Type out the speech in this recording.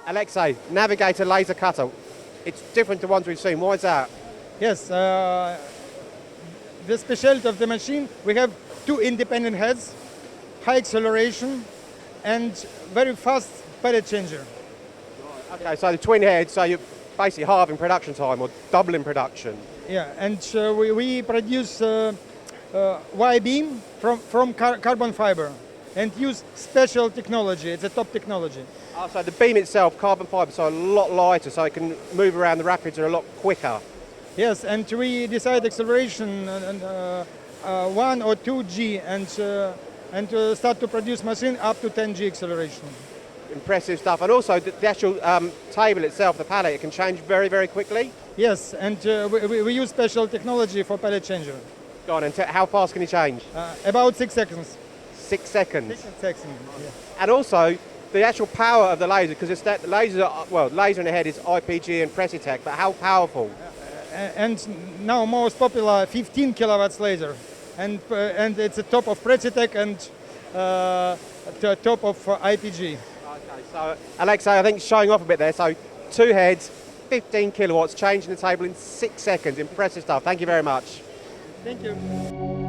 Alexei, Navigator laser cutter. It's different to ones we've seen. Why is that? Yes, the specialty of the machine, we have two independent heads, high acceleration, and very fast pellet changer. Okay, so the twin heads, so you're basically halving production time or doubling production. Yeah, and we produce Y-beam from carbon fiber and use special technology. It's a top technology. So the beam itself, carbon fibre, so a lot lighter, so it can move around the rapids a lot quicker. Yes, and we decide acceleration 1 or 2G and start to produce machine up to 10G acceleration. Impressive stuff. And also the actual table itself, the pallet, it can change very, very quickly. Yes, and we use special technology for pellet changer. Go on, and how fast can you change? About 6 seconds. 6 seconds. 6 seconds, yeah. And also the actual power of the laser, because it's that the laser, well, laser in the head is IPG and Precitech, but how powerful? And now most popular 15 kilowatts laser, and it's a top of Precitech and top of IPG. Okay, so Alexei, I think showing off a bit there. So 2 heads, 15 kilowatts, changing the table in 6 seconds. Impressive stuff. Thank you very much. Thank you.